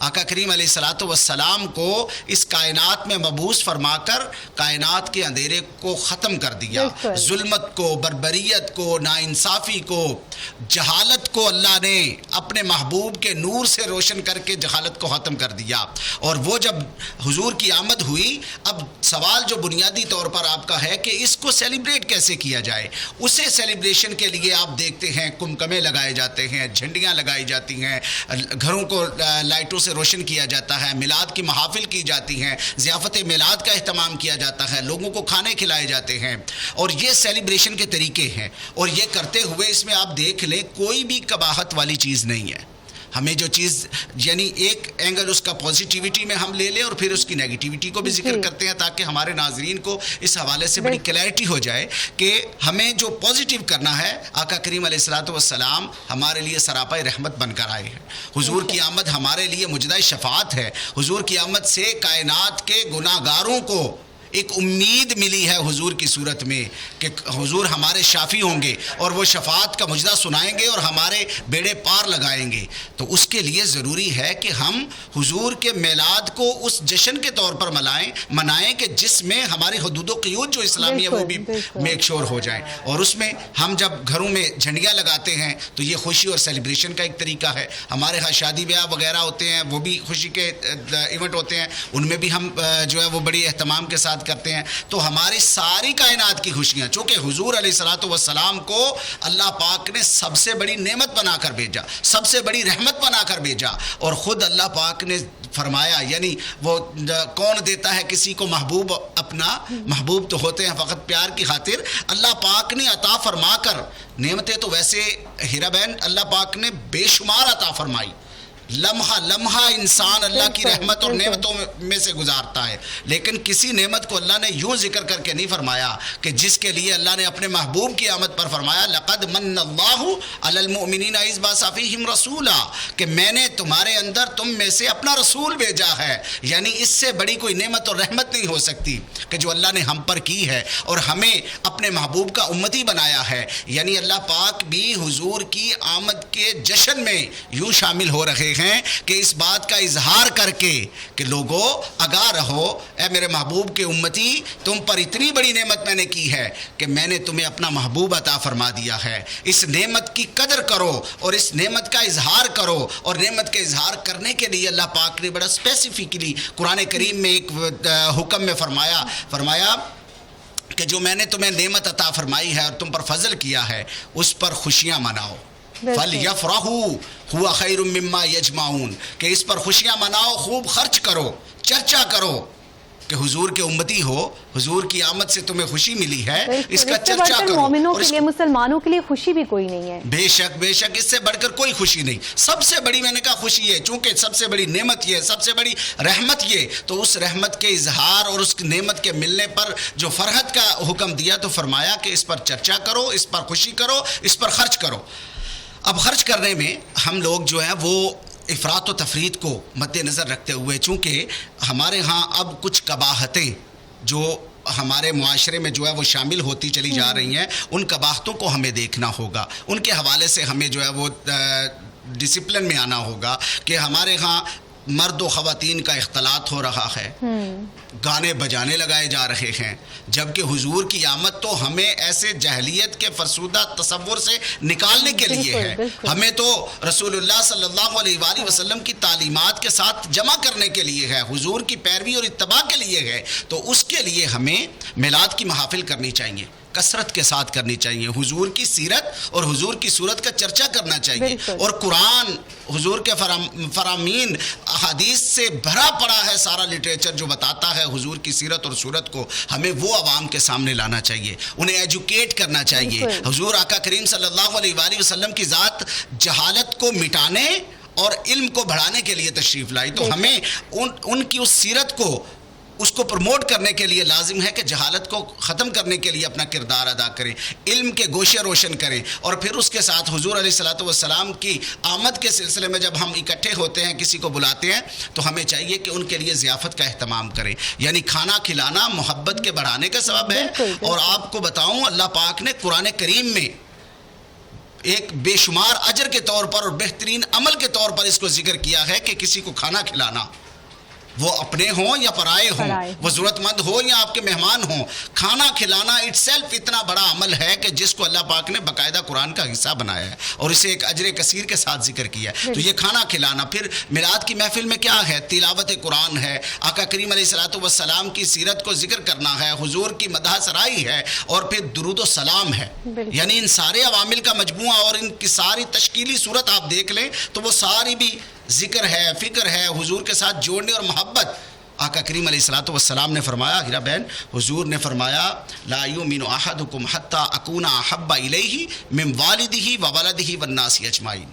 آقا کریم علیہ الصلوۃ والسلام کو اس کائنات میں مبعوث فرما کر کائنات کے اندھیرے کو ختم کر دیا، ظلمت کو، بربریت کو، ناانصافی کو، جہالت کو اللہ نے اپنے محبوب کے نور سے روشن کر کے جہالت کو ختم کر دیا۔ اور وہ جب حضور کی آمد ہوئی، اب سوال جو بنیادی طور پر آپ کا ہے کہ اس کو سیلیبریٹ کیسے کیا جائے، اسے سیلیبریشن کے لیے آپ دیکھتے ہیں کمکمے لگائے جاتے ہیں، جھنڈیاں لگائی جاتی ہیں، گھروں کو لائٹوں سے روشن کیا جاتا ہے، میلاد کی محافل کی جاتی ہیں، ضیافت میلاد کا اہتمام کیا جاتا ہے، لوگوں کو کھانے کھلائے جاتے ہیں، اور یہ سیلیبریشن کے طریقے ہیں۔ اور یہ کرتے ہوئے اس میں آپ دیکھ لیں کوئی بھی قباحت والی چیز نہیں ہے۔ ہمیں جو چیز یعنی ایک اینگل اس کا پازیٹیوٹی میں ہم لے لیں اور پھر اس کی نیگیٹیوٹی کو بھی ذکر کرتے ہیں تاکہ ہمارے ناظرین کو اس حوالے سے بڑی کلیئرٹی ہو جائے کہ ہمیں جو پازیٹیو کرنا ہے، آقا کریم علیہ الصلوۃ والسلام ہمارے لیے سراپائے رحمت بن کر آئے ہیں۔ حضور کی آمد ہمارے لیے مجدہ شفاعت ہے۔ حضور کی آمد سے کائنات کے گناہ گاروں کو ایک امید ملی ہے حضور کی صورت میں کہ حضور ہمارے شافی ہوں گے اور وہ شفاعت کا مجدہ سنائیں گے اور ہمارے بیڑے پار لگائیں گے۔ تو اس کے لیے ضروری ہے کہ ہم حضور کے میلاد کو اس جشن کے طور پر منائیں کہ جس میں ہماری حدود و قیود جو اسلامی ہے وہ بھی میک شور ہو جائیں۔ اور اس میں ہم جب گھروں میں جھنڈیاں لگاتے ہیں تو یہ خوشی اور سیلیبریشن کا ایک طریقہ ہے۔ ہمارے ہاں شادی بیاہ وغیرہ ہوتے ہیں، وہ بھی خوشی کے ایونٹ ہوتے ہیں، ان میں بھی ہم جو ہے وہ بڑی اہتمام کے ساتھ کرتے ہیں۔ تو ہماری ساری کائنات کی خوشیاں، چونکہ حضور علیہ الصلوۃ والسلام کو اللہ پاک نے سب سے بڑی نعمت بنا کر بھیجا، سب سے بڑی رحمت بنا کر بھیجا، اور خود اللہ پاک نے فرمایا، یعنی وہ کون دیتا ہے کسی کو محبوب اپنا، محبوب تو ہوتے ہیں فقط پیار کی خاطر۔ اللہ پاک نے عطا فرما کر نعمتیں تو ویسے ہیرا بہن اللہ پاک نے بے شمار عطا فرمائی، لمحہ لمحہ انسان اللہ کی رحمت اور نعمتوں میں سے گزارتا ہے، لیکن کسی نعمت کو اللہ نے یوں ذکر کر کے نہیں فرمایا کہ جس کے لیے اللہ نے اپنے محبوب کی آمد پر فرمایا لقد من اللہ علی المؤمنین اذ بعث فیہم رسولا، کہ میں نے تمہارے اندر تم میں سے اپنا رسول بھیجا ہے۔ یعنی اس سے بڑی کوئی نعمت اور رحمت نہیں ہو سکتی کہ جو اللہ نے ہم پر کی ہے اور ہمیں اپنے محبوب کا امتی بنایا ہے۔ یعنی اللہ پاک بھی حضور کی آمد کے جشن میں یوں شامل ہو رہے ہیں کہ اس بات کا اظہار کر کے کہ لوگوں آگاہ رہو، اے میرے محبوب کے امتی، تم پر اتنی بڑی نعمت میں نے کی ہے کہ میں نے تمہیں اپنا محبوب عطا فرما دیا ہے۔ اس نعمت کی قدر کرو اور اس نعمت کا اظہار کرو، اور نعمت کے اظہار کرنے کے لیے اللہ پاک نے بڑا اسپیسیفکلی قرآن کریم میں ایک حکم میں فرمایا کہ جو میں نے تمہیں نعمت عطا فرمائی ہے اور تم پر فضل کیا ہے اس پر خوشیاں مناؤ۔ فَلْيَفْرَحُوا هُوَ خَيْرٌ مِّمَّا يَجْمَعُونَ، کہ اس پر خوشیاں مناؤ، خوب خرچ کرو، چرچا کرو کہ حضور کے امتی ہو، حضور کی آمد سے تمہیں خوشی ملی ہے، اس کا چرچا کرو۔ مومنوں کے لیے، مسلمانوں کے لیے خوشی بھی کوئی نہیں ہے۔ بے شک بے شک، اس سے بڑھ کر کوئی خوشی نہیں۔ سب سے بڑی میں نے کہا خوشی ہے، چونکہ سب سے بڑی نعمت یہ ہے، سب سے بڑی رحمت یہ، تو اس رحمت کے اظہار اور اس نعمت کے ملنے پر جو فرحت کا حکم دیا تو فرمایا کہ اس پر چرچا کرو، اس پر خوشی کرو، اس پر خرچ کرو۔ اب خرچ کرنے میں ہم لوگ جو ہے وہ افراط و تفریط کو مد نظر رکھتے ہوئے، چونکہ ہمارے ہاں اب کچھ قباحتیں جو ہمارے معاشرے میں جو ہے وہ شامل ہوتی چلی جا رہی ہیں، ان قباحتوں کو ہمیں دیکھنا ہوگا، ان کے حوالے سے ہمیں جو ہے وہ ڈسپلن میں آنا ہوگا کہ ہمارے ہاں مرد و خواتین کا اختلاط ہو رہا ہے، گانے بجانے لگائے جا رہے ہیں، جبکہ حضور کی آمد تو ہمیں ایسے جہلیت کے فرسودہ تصور سے نکالنے کے لیے ہے، ہمیں تو رسول اللہ صلی اللہ علیہ وآلہ وسلم کی تعلیمات کے ساتھ جمع کرنے کے لیے ہے، حضور کی پیروی اور اتباع کے لیے ہے۔ تو اس کے لیے ہمیں میلاد کی محافل کرنی چاہیے، کثرت کے ساتھ کرنی چاہیے، حضور کی سیرت اور حضور کی صورت کا چرچا کرنا چاہیے، اور قرآن حضور کے فرامین احادیث سے بھرا پڑا ہے، سارا لٹریچر جو بتاتا ہے حضور کی سیرت اور صورت کو، ہمیں وہ عوام کے سامنے لانا چاہیے، انہیں ایجوکیٹ کرنا چاہیے۔ حضور آقا کریم صلی اللہ علیہ وآلہ وسلم کی ذات جہالت کو مٹانے اور علم کو بڑھانے کے لیے تشریف لائی، تو ہمیں ان کی اس سیرت کو، اس کو پروموٹ کرنے کے لیے لازم ہے کہ جہالت کو ختم کرنے کے لیے اپنا کردار ادا کریں، علم کے گوشے روشن کریں، اور پھر اس کے ساتھ حضور علیہ الصلوۃ والسلام کی آمد کے سلسلے میں جب ہم اکٹھے ہوتے ہیں، کسی کو بلاتے ہیں، تو ہمیں چاہیے کہ ان کے لیے ضیافت کا اہتمام کریں، یعنی کھانا کھلانا محبت کے بڑھانے کا سبب ہے۔ اور آپ کو بتاؤں اللہ پاک نے قرآن کریم میں ایک بے شمار اجر کے طور پر اور بہترین عمل کے طور پر اس کو ذکر کیا ہے کہ کسی کو کھانا کھلانا، وہ اپنے ہوں یا پرائے ہوں، وہ ضرورت مند ہو یا آپ کے مہمان ہوں، کھانا کھلانا اٹ سیلف اتنا بڑا عمل ہے کہ جس کو اللہ پاک نے باقاعدہ قرآن کا حصہ بنایا ہے اور اسے ایک اجر کثیر کے ساتھ ذکر کیا ہے۔ تو یہ کھانا کھلانا، پھر میلاد کی محفل میں کیا ہے؟ تلاوت قرآن ہے، آقا کریم علیہ الصلوۃ والسلام کی سیرت کو ذکر کرنا ہے، حضور کی مدح سرائی ہے، اور پھر درود و سلام ہے۔ یعنی ان سارے عوامل کا مجموعہ اور ان کی ساری تشکیلی صورت آپ دیکھ لیں تو وہ ساری بھی ذکر ہے، فکر ہے، حضور کے ساتھ جوڑنے اور محبت۔ آقا کریم علیہ الصلوۃ والسلام نے فرمایا، ہیرا بہن، حضور نے فرمایا لا یؤمن احدکم حتی اکون احب الیہ من والدہ وولدہ والناس اجمعین۔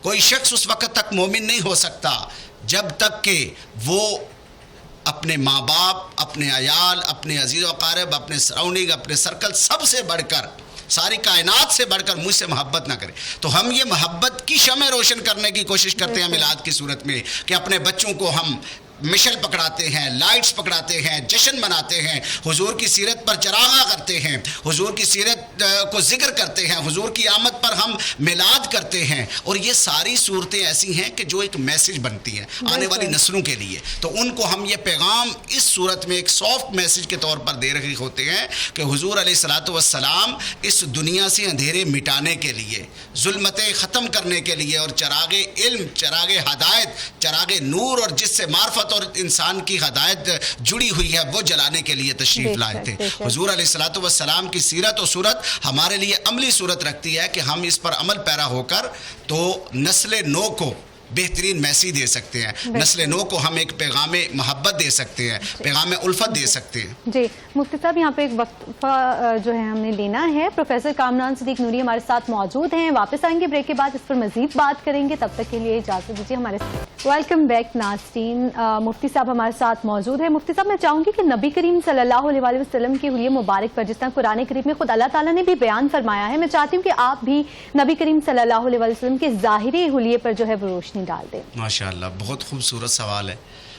کوئی شخص اس وقت تک مومن نہیں ہو سکتا جب تک کہ وہ اپنے ماں باپ، اپنے عیال، اپنے عزیز و اقارب، اپنے سراؤنڈنگ، اپنے سرکل، سب سے بڑھ کر، ساری کائنات سے بڑھ کر مجھ سے محبت نہ کرے۔ تو ہم یہ محبت کی شمع روشن کرنے کی کوشش کرتے ہیں میلاد کی صورت میں کہ اپنے بچوں کو ہم مشل پکڑاتے ہیں، لائٹس پکڑاتے ہیں، جشن مناتے ہیں، حضور کی سیرت پر چراغاں کرتے ہیں، حضور کی سیرت کو ذکر کرتے ہیں، حضور کی آمد پر ہم میلاد کرتے ہیں، اور یہ ساری صورتیں ایسی ہیں کہ جو ایک میسج بنتی ہیں آنے والی نسلوں کے لیے۔ تو ان کو ہم یہ پیغام اس صورت میں ایک سافٹ میسج کے طور پر دے رہے ہوتے ہیں کہ حضور علیہ الصلوۃ والسلام اس دنیا سے اندھیرے مٹانے کے لیے، ظلمتیں ختم کرنے کے لیے، اور چراغ علم، چراغ ہدایت، چراغ نور، اور جس سے معرفت اور انسان کی ہدایت جڑی ہوئی ہے، وہ جلانے کے لیے تشریف لائے تھے۔ حضور علیہ الصلوۃ والسلام کی سیرت و صورت ہمارے لیے عملی صورت رکھتی ہے کہ ہم اس پر عمل پیرا ہو کر تو نسل نو کو بہترین میسیج دے سکتے ہیں، نسل نو کو ہم ایک پیغام محبت دے سکتے ہیں، پیغام الفت دے سکتے ہیں۔ جی مفتی صاحب، یہاں پہ ایک وقفہ جو ہے ہم نے لینا ہے۔ پروفیسر کامران صدیق نوری ہمارے ساتھ موجود ہیں، واپس آئیں گے بریک کے بعد، اس پر مزید بات کریں گے، تب تک کے لیے اجازت دیجیے ہمارے ساتھ۔ ویلکم بیک ناظرین، مفتی صاحب ہمارے ساتھ موجود ہیں۔ مفتی صاحب، میں چاہوں گی کہ نبی کریم صلی اللہ علیہ وآلہ وسلم کے حلیہ مبارک پر جس طرح قرآن کریم میں خود اللہ تعالیٰ نے بھی بیان فرمایا ہے، میں چاہتی ہوں کہ آپ بھی نبی کریم صلی اللہ علیہ وآلہ وسلم کے ظاہری حلیے پر جو ہے وہ روشنی ڈال دیں۔ ماشاءاللہ، بہت خوبصورت سوال ہے۔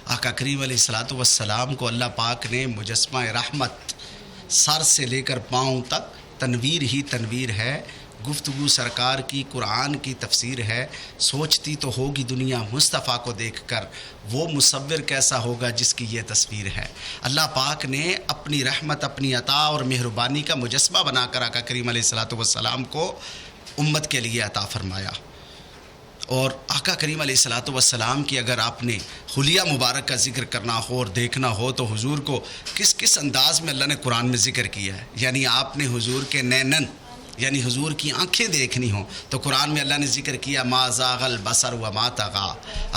آقا کریم علیہ الصلوۃ والسلام کو اللہ پاک نے مجسمہ رحمت، سر سے لے کر پاؤں تک تنویر ہی تنویر ہے، گفتگو سرکار کی، قرآن کی تفسیر ہے۔ سوچتی تو ہوگی دنیا مصطفیٰ کو دیکھ کر، وہ مصور کیسا ہوگا جس کی یہ تصویر ہے۔ اللہ پاک نے اپنی رحمت، اپنی عطا اور مہربانی کا مجسمہ بنا کر آقا کریم علیہ الصلوۃ والسلام کو امت کے لیے عطا فرمایا۔ اور آقا کریم علیہ الصلوۃ والسلام کی اگر آپ نے حلیہ مبارک کا ذکر کرنا ہو اور دیکھنا ہو تو حضور کو کس کس انداز میں اللہ نے قرآن میں ذکر کیا ہے۔ یعنی آپ نے حضور کے نینن، یعنی حضور کی آنکھیں دیکھنی ہوں تو قرآن میں اللہ نے ذکر کیا ما زاغ البصر وما طغى۔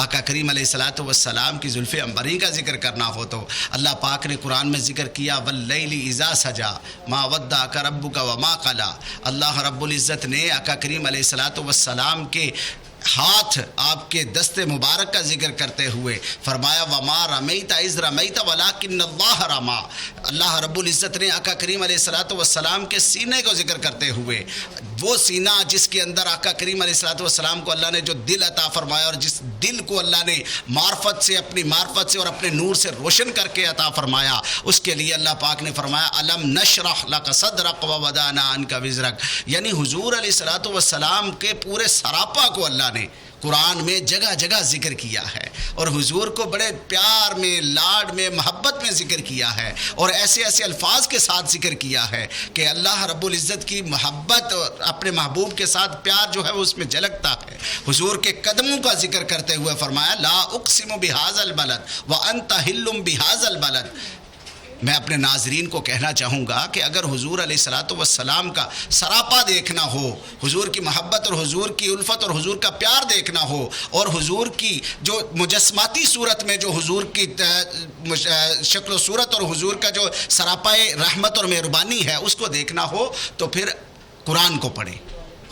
آقا کریم علیہ الصلوۃ والسلام کی زلف عنبری کا ذکر کرنا ہو تو اللہ پاک نے قرآن میں ذکر کیا واللیل اذا سجا ما ودعک ربک وما قلی۔ اللہ رب العزت نے آقا کریم علیہ الصلوۃ والسلام کے ہاتھ، آپ کے دست مبارک کا ذکر کرتے ہوئے فرمایا وما رمیت اذ رمیت ولکن اللہ رما۔ اللہ رب العزت نے آقا کریم علیہ الصلوۃ والسلام کے سینے کو ذکر کرتے ہوئے، وہ سینہ جس کے اندر آقا کریم علیہ الصلوۃ والسلام کو اللہ نے جو دل عطا فرمایا، اور جس دل کو اللہ نے معرفت سے، اپنی معرفت سے اور اپنے نور سے روشن کر کے عطا فرمایا، اس کے لیے اللہ پاک نے فرمایا الم نشرح لک صدرک ووضعنا عنک وزرک۔ یعنی حضور علیہ الصلوۃ والسلام کے پورے سراپا کو اللہ نے قرآن میں جگہ جگہ ذکر کیا ہے، اور حضور کو بڑے پیار میں، لاڈ میں، محبت میں ذکر کیا ہے، اور ایسے ایسے الفاظ کے ساتھ ذکر کیا ہے کہ اللہ رب العزت کی محبت اور اپنے محبوب کے ساتھ پیار جو ہے وہ اس میں جھلکتا ہے۔ حضور کے قدموں کا ذکر کرتے ہوئے فرمایا لا اقسم بہذا البلد وانت حل بہذا البلد۔ میں اپنے ناظرین کو کہنا چاہوں گا کہ اگر حضور علیہ الصلوۃ والسلام کا سراپا دیکھنا ہو، حضور کی محبت اور حضور کی الفت اور حضور کا پیار دیکھنا ہو، اور حضور کی جو مجسماتی صورت میں جو حضور کی شکل و صورت اور حضور کا جو سراپا رحمت اور مہربانی ہے اس کو دیکھنا ہو تو پھر قرآن کو پڑھیں،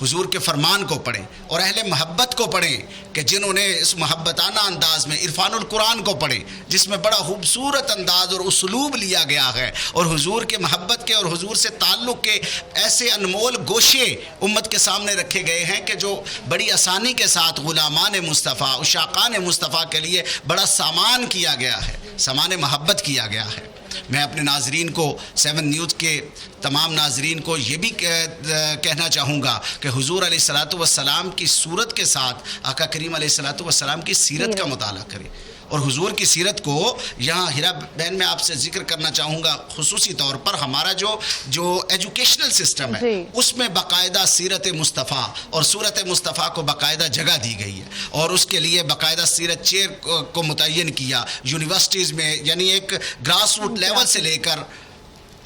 حضور کے فرمان کو پڑھیں، اور اہل محبت کو پڑھیں کہ جنہوں نے اس محبتانہ انداز میں عرفان القرآن کو پڑھیں، جس میں بڑا خوبصورت انداز اور اسلوب لیا گیا ہے، اور حضور کے محبت کے اور حضور سے تعلق کے ایسے انمول گوشے امت کے سامنے رکھے گئے ہیں کہ جو بڑی آسانی کے ساتھ غلامان مصطفیٰ، عشاقان مصطفیٰ کے لیے بڑا سامان کیا گیا ہے، سامان محبت کیا گیا ہے۔ میں اپنے ناظرین کو 7 نیوز کے تمام ناظرین کو یہ بھی کہنا چاہوں گا کہ حضور علیہ الصلوۃ والسلام کی صورت کے ساتھ آقا کریم علیہ الصلوۃ والسلام کی سیرت کا مطالعہ کریں، اور حضور کی سیرت کو یہاں ہیرا بہن میں آپ سے ذکر کرنا چاہوں گا خصوصی طور پر ہمارا جو ایجوکیشنل سسٹم ہے اس میں باقاعدہ سیرت مصطفیٰ اور صورت مصطفیٰ کو باقاعدہ جگہ دی گئی ہے، اور اس کے لیے باقاعدہ سیرت چیئر کو متعین کیا یونیورسٹیز میں، یعنی ایک گراس روٹ لیول سے لے کر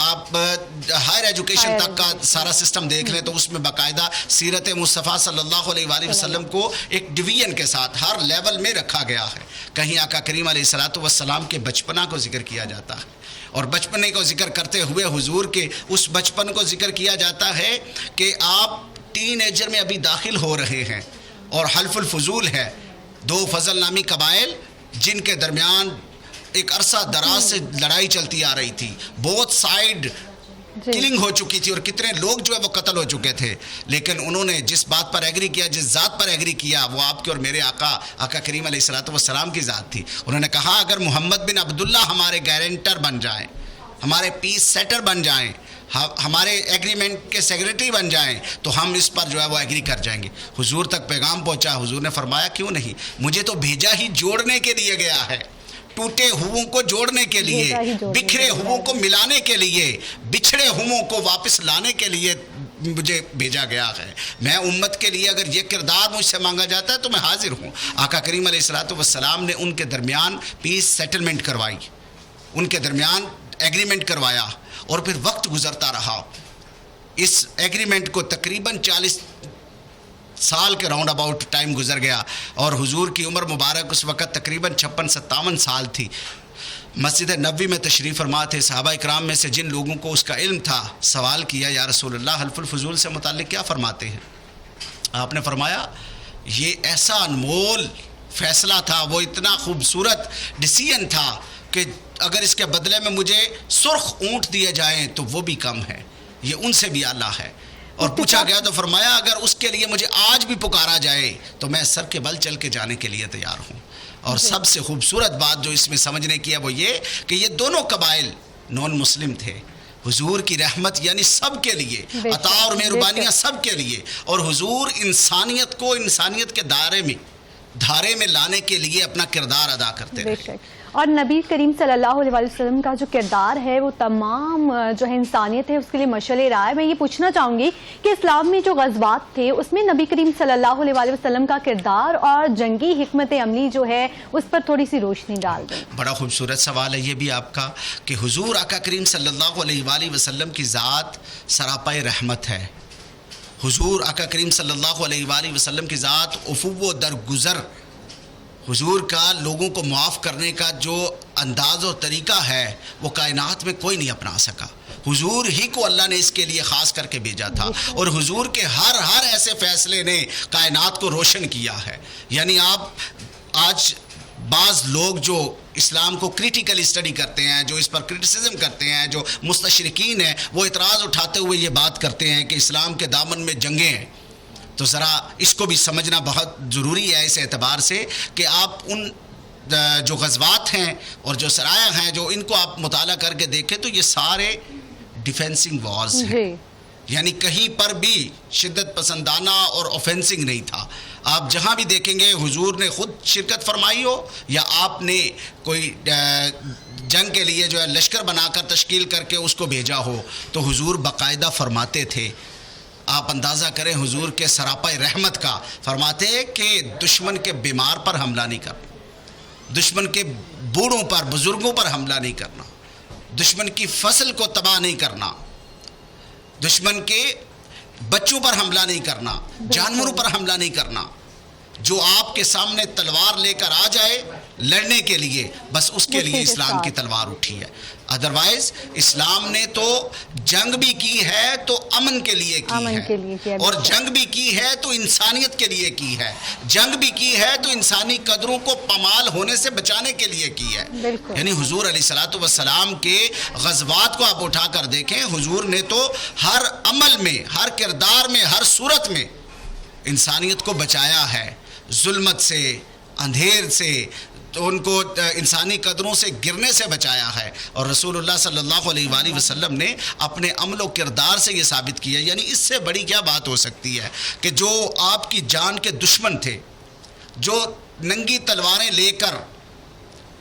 آپ ہائر ایجوکیشن تک کا سارا سسٹم دیکھ لیں تو اس میں باقاعدہ سیرت مصطفیٰ صلی اللہ علیہ وآلہ وسلم کو ایک ڈویژن کے ساتھ ہر لیول میں رکھا گیا ہے۔ کہیں آقا کریم علیہ الصلوۃ والسلام کے بچپنا کو ذکر کیا جاتا ہے، اور بچپنے کو ذکر کرتے ہوئے حضور کے اس بچپن کو ذکر کیا جاتا ہے کہ آپ ٹین ایجر میں ابھی داخل ہو رہے ہیں، اور حلف الفضول ہے 2 فضل نامی قبائل جن کے درمیان ایک عرصہ دراز سے لڑائی چلتی آ رہی تھی، بہت سائیڈ کلنگ ہو چکی تھی، اور کتنے لوگ جو ہے وہ قتل ہو چکے تھے، لیکن انہوں نے جس بات پر ایگری کیا، جس ذات پر ایگری کیا، وہ آپ کے اور میرے آقا کریم علیہ الصلوۃ والسلام کی ذات تھی۔ انہوں نے کہا اگر محمد بن عبداللہ ہمارے گارنٹر بن جائیں، ہمارے پیس سیٹر بن جائیں، ہمارے ایگریمنٹ کے سیکریٹری بن جائیں تو ہم اس پر جو ہے وہ ایگری کر جائیں گے۔ حضور تک پیغام پہنچا، حضور نے فرمایا کیوں نہیں، مجھے تو بھیجا ہی جوڑنے کے لیے گیا ہے، ٹوٹے ہووں کو جوڑنے کے لیے، بکھرے ہووں کو ملانے کے لیے، بچھڑے ہووں کو واپس لانے کے لیے مجھے بھیجا گیا ہے۔ میں امت کے لیے اگر یہ کردار مجھ سے مانگا جاتا ہے تو میں حاضر ہوں۔ آقا کریم علیہ الصلوۃ والسلام نے ان کے درمیان پیس سیٹلمنٹ کروائی، ان کے درمیان ایگریمنٹ کروایا، اور پھر وقت گزرتا رہا۔ اس ایگریمنٹ کو تقریباً 40 سال کے راؤنڈ اباؤٹ ٹائم گزر گیا، اور حضور کی عمر مبارک اس وقت تقریباً 56-57 سال تھی۔ مسجد نبوی میں تشریف فرما تھے، صحابہ اکرام میں سے جن لوگوں کو اس کا علم تھا سوال کیا یا رسول اللہ حلف الفضول سے متعلق کیا فرماتے ہیں؟ آپ نے فرمایا یہ ایسا انمول فیصلہ تھا، وہ اتنا خوبصورت ڈیسیژن تھا کہ اگر اس کے بدلے میں مجھے سرخ اونٹ دیے جائیں تو وہ بھی کم ہے، یہ ان سے بھی اعلیٰ ہے۔ اور پوچھا گیا تو فرمایا اگر اس کے لیے مجھے آج بھی پکارا جائے تو میں سر کے بل چل کے جانے کے لیے تیار ہوں۔ اور سب سے خوبصورت بات جو اس میں سمجھنے کی ہے وہ یہ کہ یہ دونوں قبائل نون مسلم تھے، حضور کی رحمت یعنی سب کے لیے، عطا اور مہربانیاں سب کے لیے، اور حضور انسانیت کو انسانیت کے دھارے میں لانے کے لیے اپنا کردار ادا کرتے رہے۔ اور نبی کریم صلی اللہ علیہ وسلم کا جو کردار ہے وہ تمام جو ہے انسانیت ہے اس کے لیے مشعل راہ ہے۔ میں یہ پوچھنا چاہوں گی کہ اسلام میں جو غزوات تھے اس میں نبی کریم صلی اللہ علیہ وسلم کا کردار اور جنگی حکمت عملی جو ہے اس پر تھوڑی سی روشنی ڈال دیں۔ بڑا خوبصورت سوال ہے یہ بھی آپ کا کہ حضور آقا کریم صلی اللہ علیہ وسلم کی ذات سراپائے رحمت ہے۔ حضور آقا کریم صلی اللہ علیہ وسلم کی ذات عفو و درگزر، حضور کا لوگوں کو معاف کرنے کا جو انداز و طریقہ ہے وہ کائنات میں کوئی نہیں اپنا سکا۔ حضور ہی کو اللہ نے اس کے لیے خاص کر کے بھیجا تھا، اور حضور کے ہر ایسے فیصلے نے کائنات کو روشن کیا ہے۔ یعنی آپ آج بعض لوگ جو اسلام کو کریٹیکل اسٹڈی کرتے ہیں، جو اس پر کرٹیسزم کرتے ہیں، جو مستشرقین ہیں، وہ اعتراض اٹھاتے ہوئے یہ بات کرتے ہیں کہ اسلام کے دامن میں جنگیں ہیں، تو ذرا اس کو بھی سمجھنا بہت ضروری ہے اس اعتبار سے کہ آپ ان جو غزوات ہیں اور جو سرایہ ہیں جو ان کو آپ مطالعہ کر کے دیکھیں تو یہ سارے ڈیفینسنگ وارز ہیں، یعنی کہیں پر بھی شدت پسندانہ اور اوفینسنگ نہیں تھا۔ آپ جہاں بھی دیکھیں گے حضور نے خود شرکت فرمائی ہو یا آپ نے کوئی جنگ کے لیے جو ہے لشکر بنا کر تشکیل کر کے اس کو بھیجا ہو تو حضور باقاعدہ فرماتے تھے، آپ اندازہ کریں حضور کے سراپائے رحمت کا، فرماتے کہ دشمن کے بیمار پر حملہ نہیں کرنا، دشمن کے بوڑھوں پر بزرگوں پر حملہ نہیں کرنا، دشمن کی فصل کو تباہ نہیں کرنا، دشمن کے بچوں پر حملہ نہیں کرنا، جانوروں پر حملہ نہیں کرنا، جو آپ کے سامنے تلوار لے کر آ جائے لڑنے کے لیے بس اس کے لیے اسلام کی تلوار اٹھی ہے۔ ادروائز اسلام نے تو جنگ بھی کی ہے تو امن کے لیے کی ہے، اور جنگ بھی کی ہے تو انسانیت کے لیے کی ہے، جنگ بھی کی ہے تو انسانی قدروں کو پامال ہونے سے بچانے کے لیے کی ہے۔ یعنی حضور علیہ الصلوۃ والسلام کے غزوات کو آپ اٹھا کر دیکھیں، حضور نے تو ہر عمل میں، ہر کردار میں، ہر صورت میں انسانیت کو بچایا ہے، ظلمت سے، اندھیر سے، تو ان کو انسانی قدروں سے گرنے سے بچایا ہے، اور رسول اللہ صلی اللہ علیہ وآلہ وسلم نے اپنے عمل و کردار سے یہ ثابت کیا. یعنی اس سے بڑی کیا بات ہو سکتی ہے کہ جو آپ کی جان کے دشمن تھے، جو ننگی تلواریں لے کر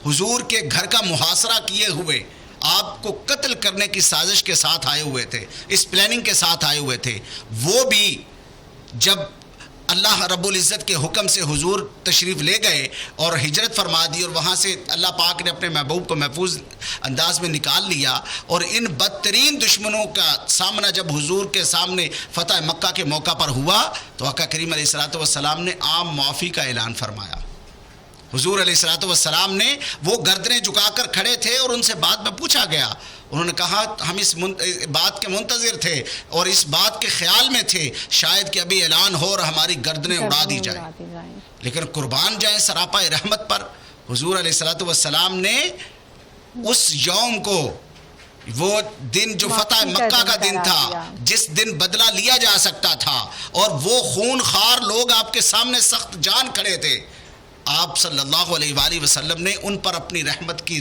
حضور کے گھر کا محاصرہ کیے ہوئے آپ کو قتل کرنے کی سازش کے ساتھ آئے ہوئے تھے، اس پلاننگ کے ساتھ آئے ہوئے تھے، وہ بھی جب اللہ رب العزت کے حکم سے حضور تشریف لے گئے اور ہجرت فرما دی، اور وہاں سے اللہ پاک نے اپنے محبوب کو محفوظ انداز میں نکال لیا، اور ان بدترین دشمنوں کا سامنا جب حضور کے سامنے فتح مکہ کے موقع پر ہوا تو آقا کریم علیہ الصلوۃ والسلام نے عام معافی کا اعلان فرمایا. حضور علیہ الصلوۃ والسلام نے وہ گردنیں جھکا کر کھڑے تھے، اور ان سے بعد میں پوچھا گیا، انہوں نے کہا ہم اس بات کے منتظر تھے اور اس بات کے خیال میں تھے شاید کہ ابھی اعلان ہو اور ہماری گردنیں اڑا دی جائیں، لیکن قربان جائیں سراپا رحمت پر حضور علیہ الصلوۃ والسلام نے اس یوم کو، وہ دن جو فتح مکہ کا دن تھا، جس دن بدلہ لیا جا سکتا تھا، اور وہ خون خار لوگ آپ کے سامنے سخت جان کھڑے تھے، آپ صلی اللہ علیہ وآلہ وسلم نے ان پر اپنی رحمت کی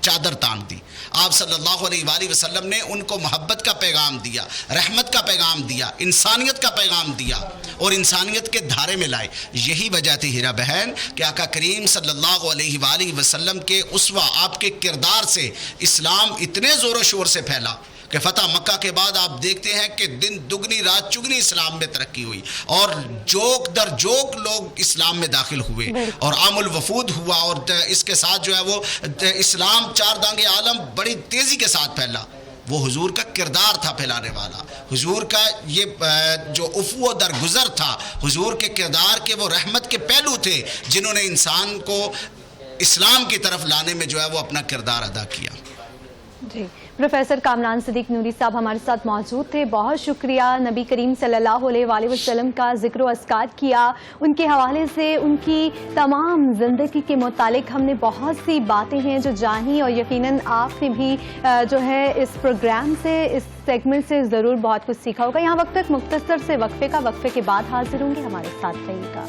چادر تان دی. آپ صلی اللہ علیہ وآلہ وسلم نے ان کو محبت کا پیغام دیا، رحمت کا پیغام دیا، انسانیت کا پیغام دیا، اور انسانیت کے دھارے میں لائے. یہی وجہ تھی ہیرا بہن کہ آقا کریم صلی اللہ علیہ وآلہ وسلم کے اسوہ، آپ کے کردار سے اسلام اتنے زور و شور سے پھیلا کہ فتح مکہ کے بعد آپ دیکھتے ہیں کہ دن دگنی رات چگنی اسلام میں ترقی ہوئی، اور جوک در جوک لوگ اسلام میں داخل ہوئے، اور عام الوفود ہوا، اور اس کے ساتھ جو ہے وہ اسلام چار دانگ عالم بڑی تیزی کے ساتھ پھیلا. وہ حضور کا کردار تھا پھیلانے والا، حضور کا یہ جو افو در گزر تھا، حضور کے کردار کے وہ رحمت کے پہلو تھے جنہوں نے انسان کو اسلام کی طرف لانے میں جو ہے وہ اپنا کردار ادا کیا. جی، پروفیسر کامران صدیق نوری صاحب ہمارے ساتھ موجود تھے. بہت شکریہ. نبی کریم صلی اللہ علیہ وآلہ وسلم کا ذکر و اذکار کیا، ان کے حوالے سے ان کی تمام زندگی کے متعلق ہم نے بہت سی باتیں ہیں جو جانی، اور یقیناً آپ نے بھی جو ہے اس پروگرام سے، اس سیگمنٹ سے ضرور بہت کچھ سیکھا ہوگا. یہاں وقت تک مختصر سے وقفے کے بعد حاضر ہوں گے، ہمارے ساتھ رہیے گا.